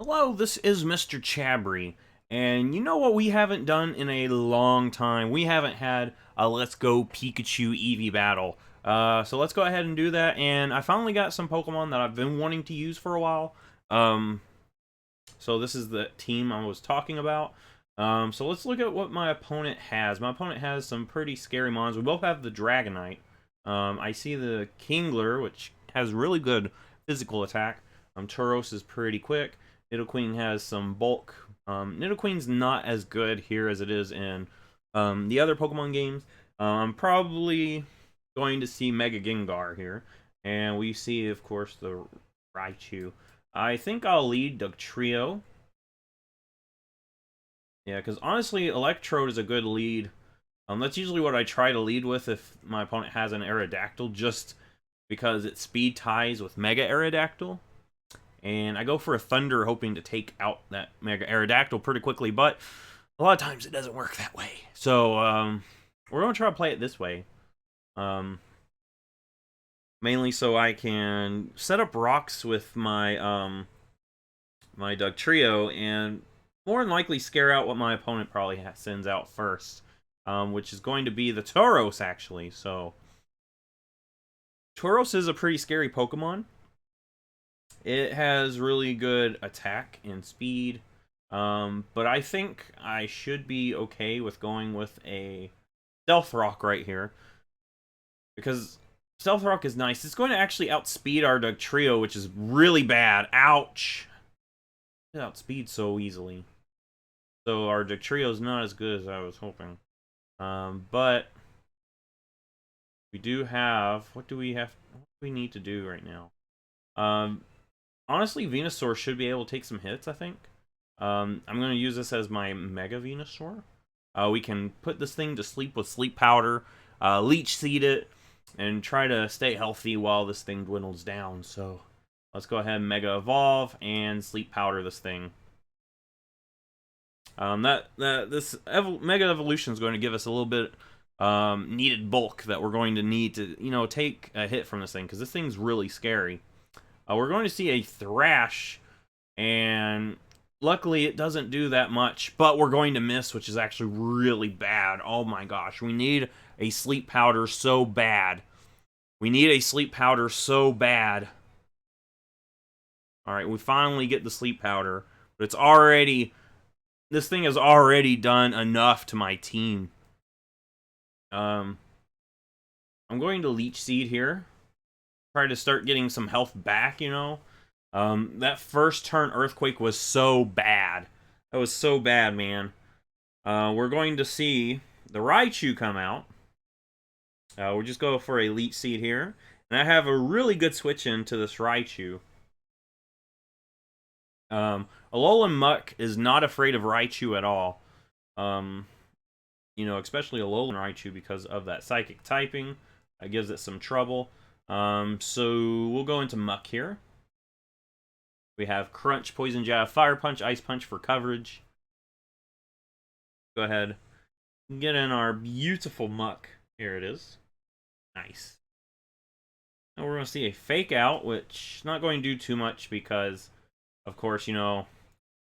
Hello, this is Mr. Chabry, and you know what we haven't done in a long time? We haven't had a Let's Go Pikachu Eevee battle. So let's go ahead and do that, and I finally got some Pokemon that I've been wanting to use for a while. Um, so this is the team I was talking about. So let's look at what my opponent has. My opponent has some pretty scary mons. We both have the Dragonite. I see the Kingler, which has really good physical attack. Tauros is pretty quick. Nidoqueen has some bulk. Nidoqueen's not as good here as it is in the other Pokemon games. I'm probably going to see Mega Gengar here. And we see, of course, the Raichu. I think I'll lead the trio. Yeah, because honestly, Electrode is a good lead. That's usually what I try to lead with if my opponent has an Aerodactyl, just because it speed ties with Mega Aerodactyl. And I go for a Thunder hoping to take out that Mega Aerodactyl pretty quickly, but a lot of times it doesn't work that way. So, we're going to try to play it this way. Mainly so I can set up rocks with my, my Dugtrio and more than likely scare out what my opponent probably sends out first. Which is going to be the Tauros, actually. So, Tauros is a pretty scary Pokemon. It has really good attack and speed. But I think I should be okay with going with a Stealth Rock right here. Because Stealth Rock is nice. It's going to actually outspeed our Dugtrio, which is really bad. Ouch! It outspeeds so easily. So our Dugtrio is not as good as I was hoping. But we do have... What do we have? What do we need to do right now? Honestly, Venusaur should be able to take some hits, I think. I'm going to use this as my Mega Venusaur. We can put this thing to sleep with Sleep Powder, Leech Seed it, and try to stay healthy while this thing dwindles down. So let's go ahead and Mega Evolve and Sleep Powder this thing. This Mega Evolution is going to give us a little bit needed bulk that we're going to need to, take a hit from this thing, because this thing's really scary. We're going to see a Thrash, and luckily it doesn't do that much, but we're going to miss, which is actually really bad. Oh my gosh, we need a Sleep Powder so bad. We need a Sleep Powder so bad. Alright, we finally get the Sleep Powder, but it's already... This thing has already done enough to my team. I'm going to Leech Seed here. Try to start getting some health back. That first turn Earthquake was so bad. That was so bad, man. We're going to see the Raichu come out. We'll just go for a Leech Seed here. And I have a really good switch into this Raichu. Alolan Muck is not afraid of Raichu at all. Especially Alolan Raichu because of that Psychic typing. That gives it some trouble. So we'll go into Muck here. We have Crunch, Poison Jab, Fire Punch, Ice Punch for coverage. Go ahead. Get in our beautiful Muck. Here it is. Nice. Now we're going to see a Fake Out, which not going to do too much because, of course,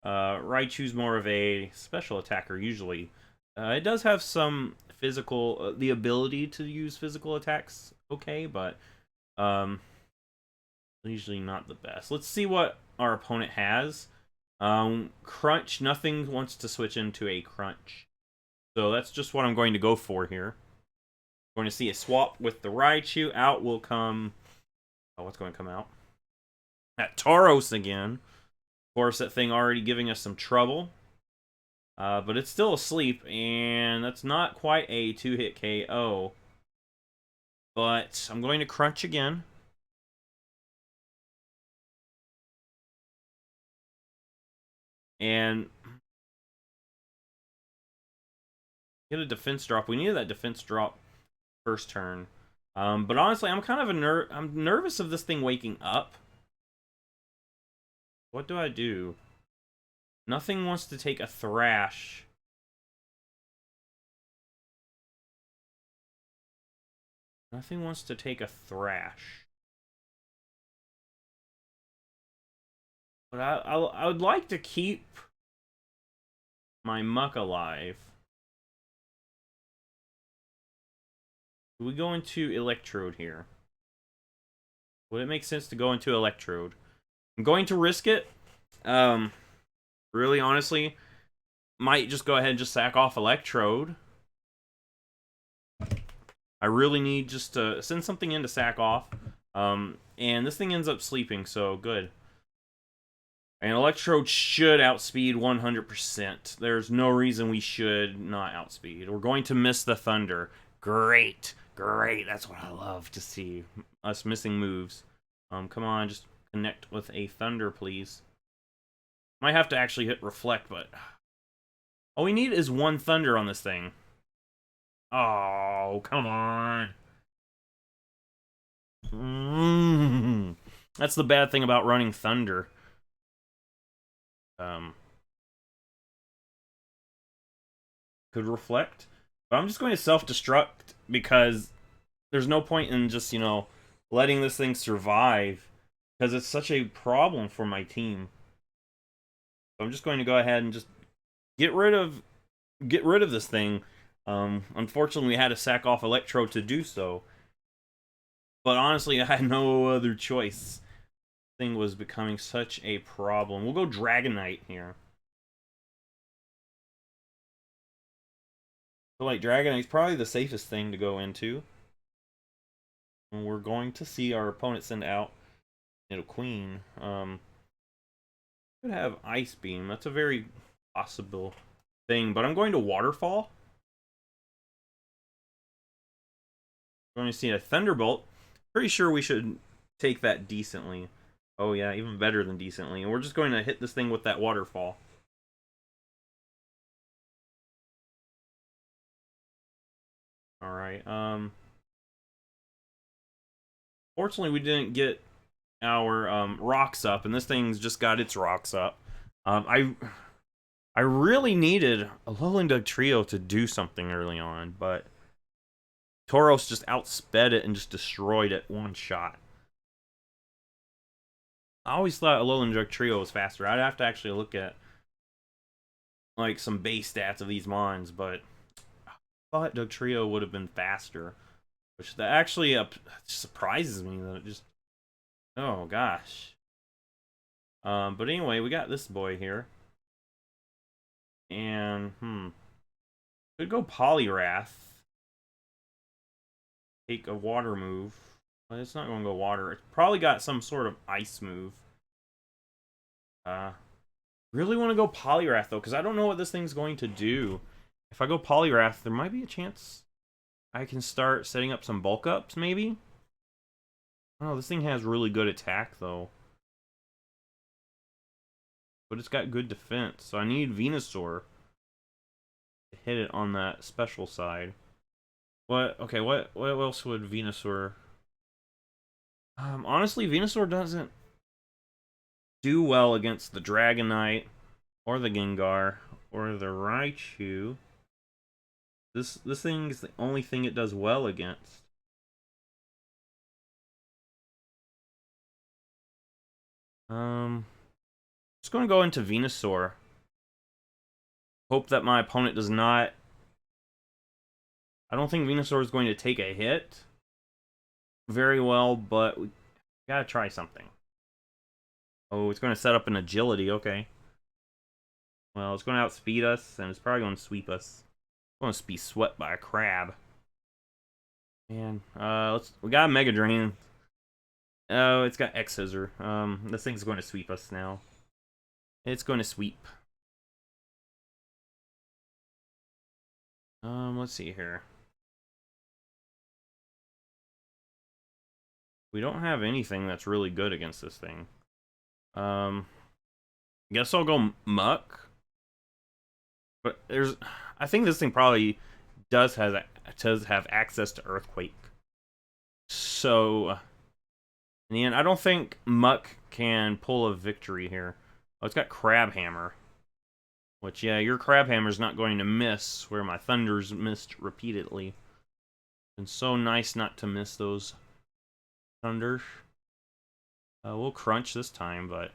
Raichu's more of a special attacker usually. It does have some physical, the ability to use physical attacks, okay, but usually not the best. Let's see what our opponent has. Crunch, nothing wants to switch into a Crunch. So that's just what I'm going to go for here. We're going to see a swap with the Raichu. Out will come... Oh, what's going to come out? That Tauros again. Of course, that thing already giving us some trouble. But it's still asleep, and that's not quite a 2-hit KO. But I'm going to Crunch again. And get a defense drop. We needed that defense drop first turn. But honestly, I'm kind of I'm nervous of this thing waking up. What do I do? Nothing wants to take a Thrash. Nothing wants to take a Thrash. But I would like to keep my Muck alive. Do we go into Electrode here? Would it make sense to go into Electrode? I'm going to risk it. Really, honestly, might just go ahead and just sack off Electrode. I really need just to send something in to sack off. And this thing ends up sleeping, so good. And Electrode should outspeed 100%. There's no reason we should not outspeed. We're going to miss the Thunder. Great. Great. That's what I love to see. Us missing moves. Come on, just connect with a Thunder, please. Might have to actually hit Reflect, but... all we need is one Thunder on this thing. Oh, come on. That's the bad thing about running Thunder. Could Reflect. But I'm just going to self-destruct because there's no point in just, you know, letting this thing survive because it's such a problem for my team. So I'm just going to go ahead and just get rid of this thing. Unfortunately, we had to sack off Electrode to do so. But honestly, I had no other choice. This thing was becoming such a problem. We'll go Dragonite here. So, like, Dragonite's probably the safest thing to go into. And we're going to see our opponent send out Queen. Could have Ice Beam. That's a very possible thing. But I'm going to Waterfall. I'm going to see a Thunderbolt. Pretty sure we should take that decently. Oh yeah, even better than decently. And we're just going to hit this thing with that Waterfall. Alright, fortunately we didn't get our rocks up, and this thing's just got its rocks up. I really needed a Lowland Dugtrio to do something early on, but Tauros just outsped it and just destroyed it one shot. I always thought Alolan Dugtrio was faster. I'd have to actually look at like some base stats of these mons, but I thought Dugtrio would have been faster. Which that actually surprises me that it just... oh gosh. But anyway, we got this boy here. And, could go Poliwrath. Take a water move. But it's not going to go water. It's probably got some sort of ice move. Really want to go Poliwrath, though, because I don't know what this thing's going to do. If I go Poliwrath, there might be a chance I can start setting up some bulk ups, maybe? Oh, this thing has really good attack, though. But it's got good defense, so I need Venusaur to hit it on that special side. What else would Venusaur... honestly, Venusaur doesn't do well against the Dragonite, or the Gengar, or the Raichu. This thing is the only thing it does well against. Just going to go into Venusaur. Hope that my opponent does not... I don't think Venusaur is going to take a hit very well, but we gotta try something. Oh, it's going to set up an agility, okay. Well, it's going to outspeed us, and it's probably going to sweep us. It's going to be swept by a crab. Man, we got a Mega Drain. Oh, it's got X Scissor. This thing's going to sweep us now. It's going to sweep. Let's see here. We don't have anything that's really good against this thing. Guess I'll go Muck. But I think this thing probably does have access to Earthquake. So, in the end, I don't think Muck can pull a victory here. Oh, it's got Crab Hammer. Which, yeah, your Crab Hammer's not going to miss, where my Thunders missed repeatedly. It's so nice not to miss those Thunders. We'll Crunch this time, but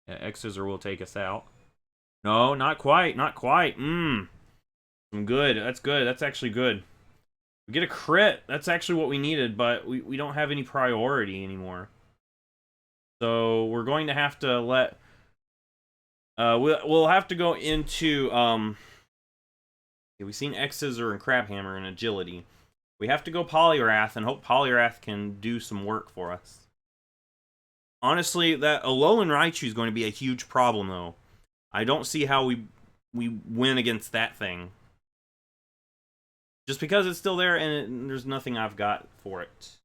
Yeah, X-Scissor will take us out. No, not quite. Not quite. I'm good. That's good. That's actually good. We get a crit. That's actually what we needed, but we don't have any priority anymore. So we're going to have to let... we'll have to go into... we've seen X-Scissor and Crabhammer and Agility. We have to go Poliwrath and hope Poliwrath can do some work for us. Honestly, that Alolan Raichu is going to be a huge problem, though. I don't see how we win against that thing. Just because it's still there and there's nothing I've got for it.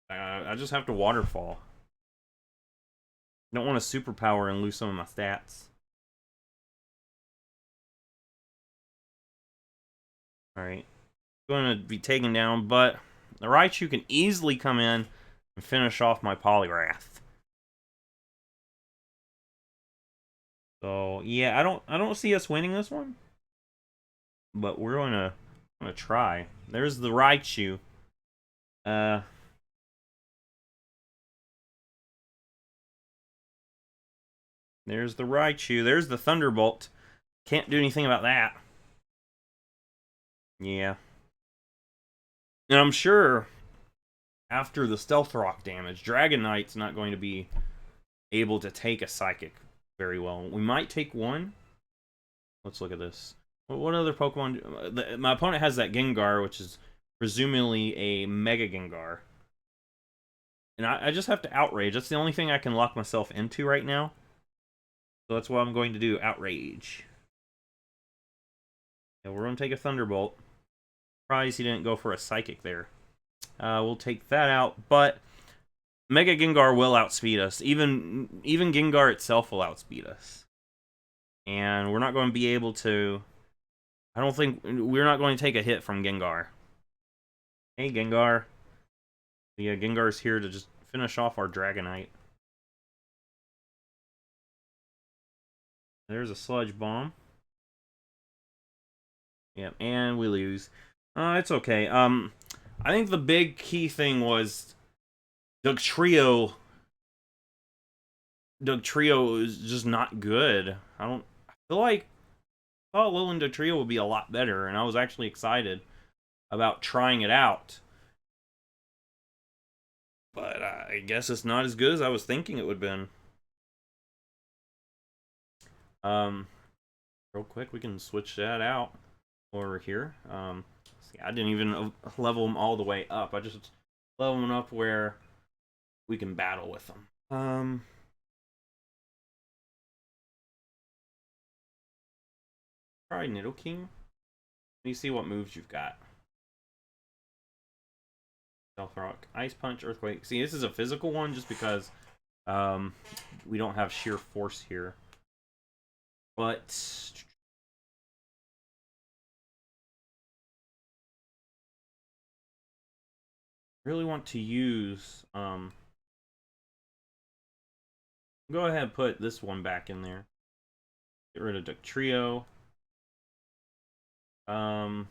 I just have to Waterfall. I don't want to Superpower and lose some of my stats. Alright. Going to be taken down, but the Raichu can easily come in and finish off my Poliwrath. So yeah, I don't see us winning this one, but we're gonna try. There's the Raichu. There's the Raichu. There's the Thunderbolt. Can't do anything about that. Yeah. And I'm sure after the Stealth Rock damage, Dragonite's not going to be able to take a Psychic very well. We might take one. Let's look at this. What other Pokemon? My opponent has that Gengar, which is presumably a Mega Gengar. And I just have to Outrage. That's the only thing I can lock myself into right now. So that's what I'm going to do, Outrage. Yeah, we're going to take a Thunderbolt. Surprised he didn't go for a Psychic there. We'll take that out, but Mega Gengar will outspeed us. Even Gengar itself will outspeed us. And we're not going to be able to... I don't think... We're not going to take a hit from Gengar. Hey, Gengar. Yeah, Gengar's here to just finish off our Dragonite. There's a Sludge Bomb. Yep, and we lose. It's okay. I think the big key thing was Dugtrio is just not good. I feel like I thought Alolan Dugtrio would be a lot better, and I was actually excited about trying it out. But I guess it's not as good as I was thinking it would have been. Real quick, we can switch that out over here. See, I didn't even level them all the way up. I just level them up where we can battle with them. Try Nidoking. Let me see what moves you've got. Stealth Rock, Ice Punch, Earthquake. See, this is a physical one just because we don't have sheer force here. But really want to use go ahead and put this one back in there. Get rid of Dugtrio. I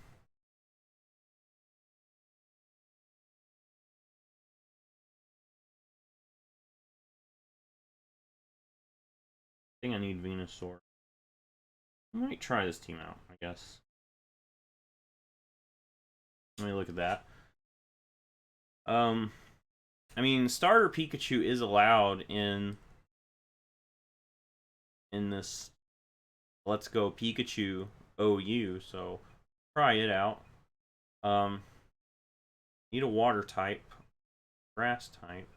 think I need Venusaur. I might try this team out, I guess. Let me look at that. I mean, starter Pikachu is allowed in this Let's Go Pikachu OU, so try it out. Need a water type, grass type.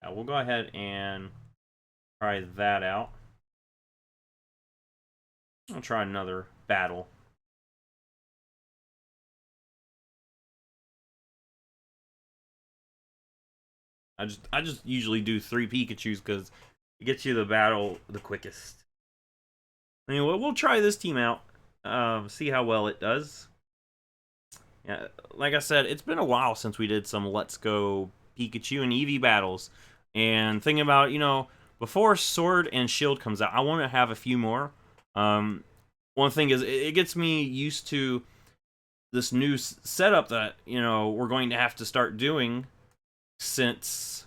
We'll go ahead and try that out. I'll try another battle. I just usually do 3 Pikachus because it gets you the battle the quickest. Anyway, we'll try this team out. See how well it does. Yeah, like I said, it's been a while since we did some Let's Go Pikachu and Eevee battles. And thinking about, you know, before Sword and Shield comes out, I want to have a few more. One thing is, it gets me used to this new setup that, you know, we're going to have to start doing, since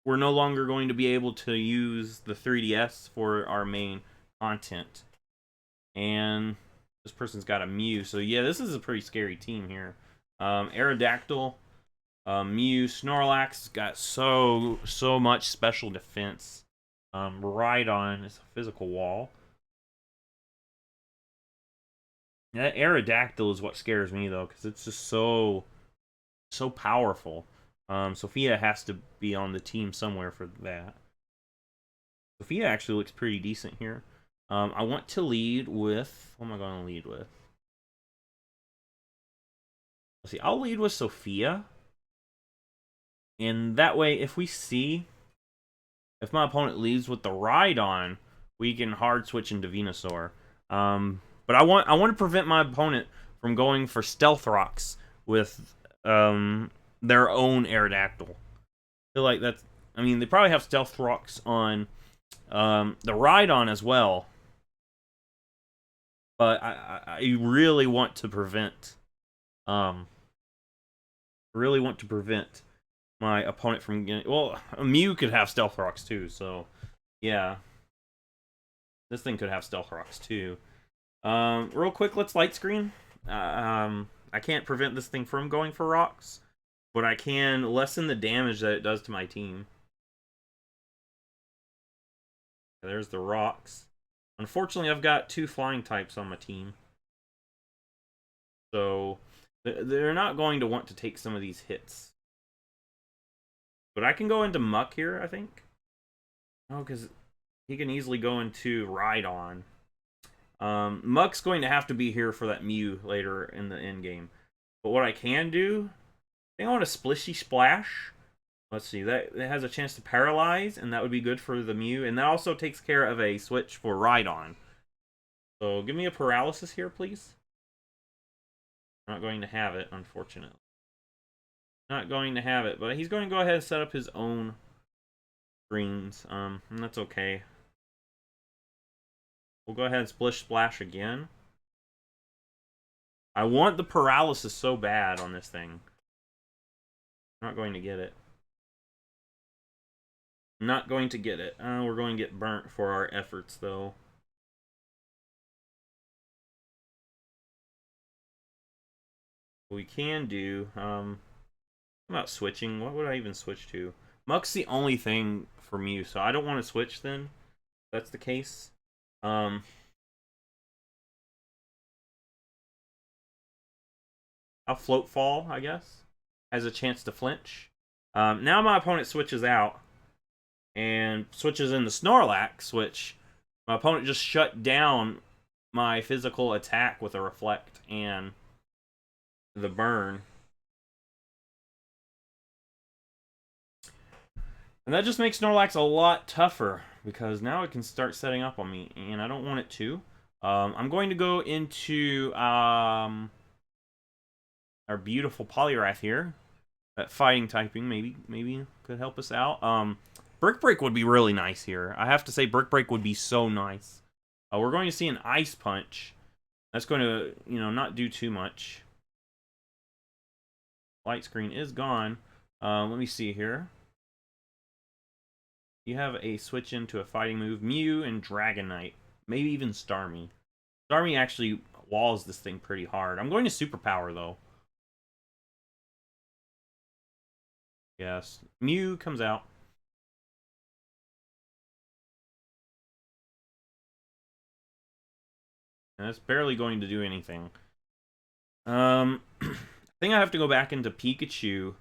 we're no longer going to be able to use the 3DS for our main content. And this person's got a Mew, so yeah, this is a pretty scary team here. Aerodactyl, Mew, Snorlax got so much special defense. Rhydon is a physical wall. That Aerodactyl is what scares me though, because it's just so powerful. Sophia has to be on the team somewhere for that. Sophia actually looks pretty decent here. I want to lead with... What am I going to lead with? Let's see. I'll lead with Sophia. And that way, if we see... If my opponent leads with the Rhydon, we can hard switch into Venusaur. But I want to prevent my opponent from going for Stealth Rocks with their own Aerodactyl. I feel like that's... I mean, they probably have Stealth Rocks on the Rhydon as well. But I really want to prevent... really want to prevent my opponent from getting... Well, Mew could have Stealth Rocks too, so... Yeah. This thing could have Stealth Rocks too. Real quick, let's light screen. I can't prevent this thing from going for rocks, but I can lessen the damage that it does to my team. There's the rocks. Unfortunately, I've got 2 flying types on my team. So, they're not going to want to take some of these hits. But I can go into Muck here, I think. Oh, because he can easily go into Rhydon. Muck's going to have to be here for that Mew later in the end game. But what I can do, I think I want a Splishy Splash. Let's see, that has a chance to paralyze, and that would be good for the Mew. And that also takes care of a switch for Rhydon. So give me a paralysis here, please. I'm not going to have it, unfortunately. Not going to have it, but he's going to go ahead and set up his own screens. And that's okay. We'll go ahead and Splish Splash again. I want the paralysis so bad on this thing. I'm not going to get it. Not going to get it. We're going to get burnt for our efforts, though. What we can do, how about switching? What would I even switch to? Muck's the only thing for Mew, so I don't want to switch then. If that's the case. I'll Float Fall, I guess. Has a chance to flinch. Now my opponent switches out. And switches in the Snorlax, which my opponent just shut down my physical attack with a Reflect and the burn. And that just makes Snorlax a lot tougher, because now it can start setting up on me, and I don't want it to. I'm going to go into our beautiful Poliwrath here. That fighting typing maybe could help us out. Brick Break would be really nice here. I have to say, Brick Break would be so nice. We're going to see an Ice Punch. That's going to, you know, not do too much. Light screen is gone. Let me see here. You have a switch into a fighting move. Mew and Dragonite. Maybe even Starmie. Starmie actually walls this thing pretty hard. I'm going to Superpower, though. Yes. Mew comes out. And that's barely going to do anything. I think I have to go back into Pikachu.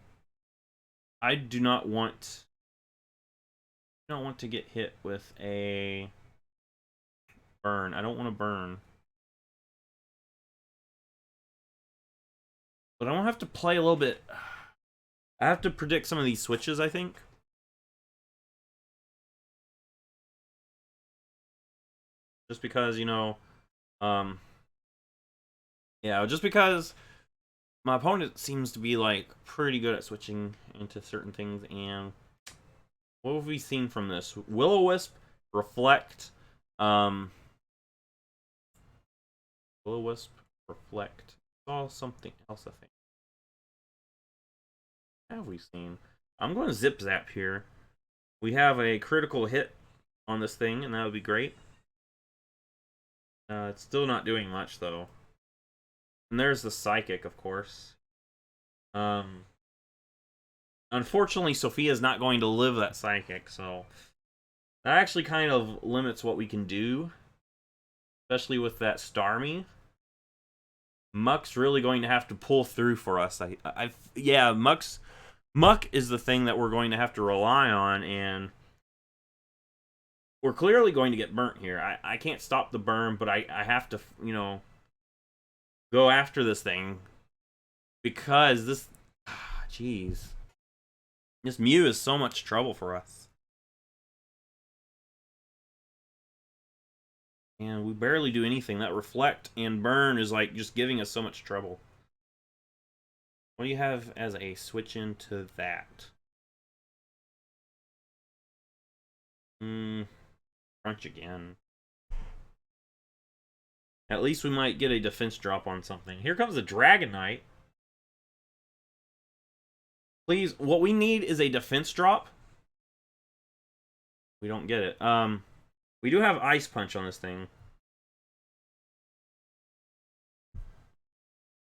I do not want to get hit with a burn. I don't want to burn. But I don't have to play a little bit. I have to predict some of these switches, I think. Just because, you know, yeah, just because my opponent seems to be, like, pretty good at switching into certain things, and what have we seen from this? Will-O-Wisp, Reflect, Will-O-Wisp, Reflect. Saw something else, I think. What have we seen? I'm going to zip zap here. We have a critical hit on this thing, and that would be great. It's still not doing much, though. And there's the psychic, of course. Unfortunately, Sophia's not going to live that psychic, so that actually kind of limits what we can do, especially with that Starmie. Muck's really going to have to pull through for us. Yeah, Muck is the thing that we're going to have to rely on, and we're clearly going to get burnt here. I can't stop the burn, but I have to, go after this thing because this, jeez, this Mew is so much trouble for us. And we barely do anything. That reflect and burn is like just giving us so much trouble. What do you have as a switch into that? Crunch again. At least we might get a defense drop on something. Here comes the Dragonite. Please, what we need is a defense drop. We don't get it. We do have Ice Punch on this thing. I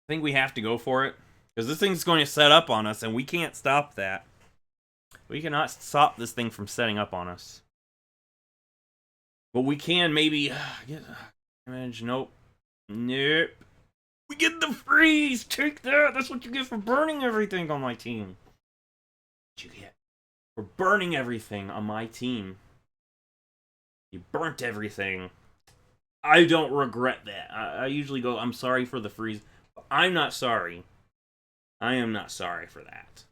think we have to go for it. Because this thing's going to set up on us, and we can't stop that. We cannot stop this thing from setting up on us. But we can maybe get damage. Nope. Nope. We get the freeze! Take that! That's what you get for burning everything on my team. What you get for burning everything on my team. You burnt everything. I don't regret that. I usually go, I'm sorry for the freeze. But I'm not sorry. I am not sorry for that.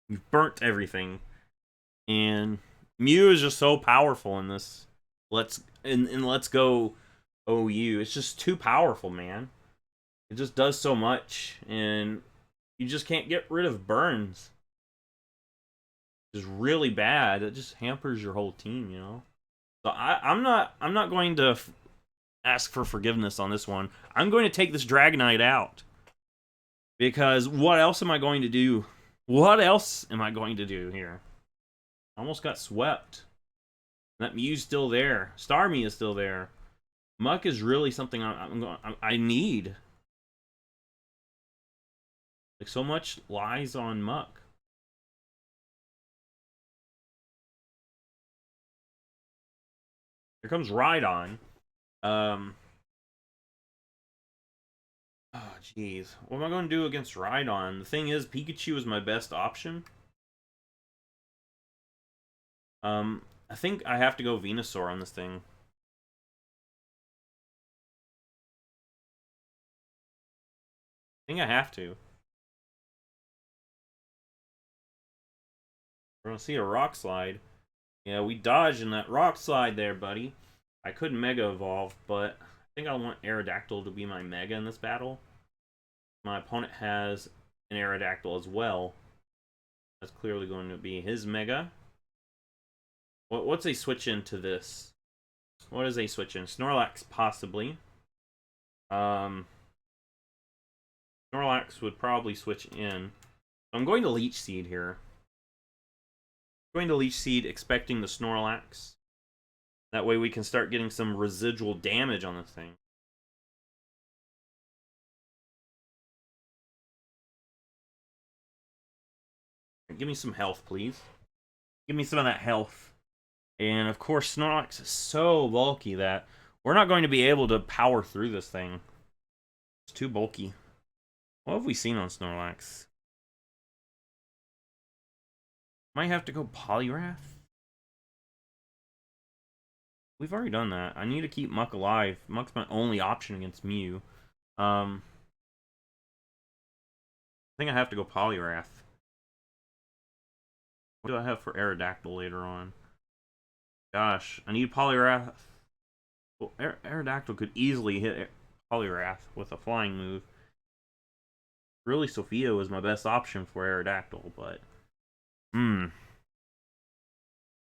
You've burnt everything. And Mew is just so powerful in this. Let's go OU. It's just too powerful, man. It just does so much, and you just can't get rid of burns. It's really bad. It just hampers your whole team, you know. So I'm not going to ask for forgiveness on this one. I'm going to take this Dragonite out because what else am I going to do? What else am I going to do here? I almost got swept. That Mew's still there. Starmie is still there. Muck is really something I need. Like, so much lies on Muck. Here comes Rhydon. Oh, jeez. What am I going to do against Rhydon? The thing is, Pikachu is my best option. I think I have to go Venusaur on this thing. I think I have to. We're going to see a Rock Slide. Yeah, we dodged in that Rock Slide there, buddy. I could Mega Evolve, but I think I want Aerodactyl to be my Mega in this battle. My opponent has an Aerodactyl as well. That's clearly going to be his Mega. What's a switch into this? What is a switch in? Snorlax, possibly. Snorlax would probably switch in. I'm going to Leech Seed here. I'm going to Leech Seed, expecting the Snorlax. That way we can start getting some residual damage on this thing. Give me some health, please. Give me some of that health. And of course, Snorlax is so bulky that we're not going to be able to power through this thing. It's too bulky. What have we seen on Snorlax? Might have to go Poliwrath? We've already done that. I need to keep Muck alive. Muck's my only option against Mew. I think I have to go Poliwrath. What do I have for Aerodactyl later on? Gosh, I need Poliwrath. Well, Aerodactyl could easily hit Poliwrath with a flying move. Really, Sophia was my best option for Aerodactyl, but I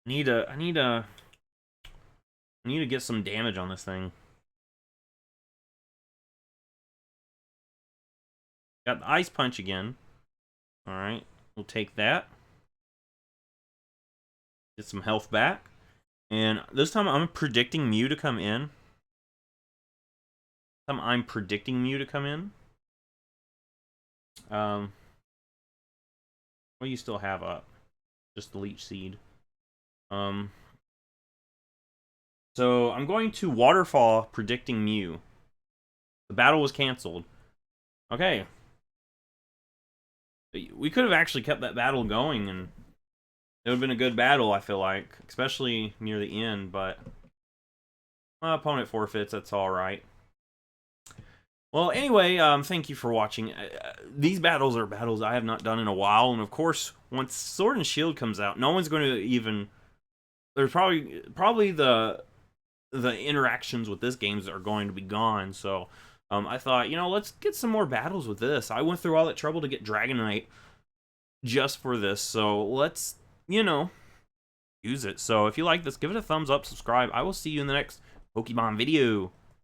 need a I need to get some damage on this thing. Got the Ice Punch again. Alright, we'll take that. Get some health back. And this time I'm predicting Mew to come in. I'm predicting Mew to come in. What do you still have up? Just the Leech Seed. So I'm going to Waterfall predicting Mew. The battle was canceled. Okay. We could have actually kept that battle going, and it would have been a good battle, I feel like. Especially near the end, but my opponent forfeits, that's alright. Well, anyway, thank you for watching. These battles are battles I have not done in a while, and of course, once Sword and Shield comes out, no one's going to even... There's probably the interactions with this games are going to be gone, so I thought, you know, let's get some more battles with this. I went through all that trouble to get Dragonite just for this, so let's, you know, use it. So if you like this, give it a thumbs up, subscribe. I will see you in the next Pokemon video.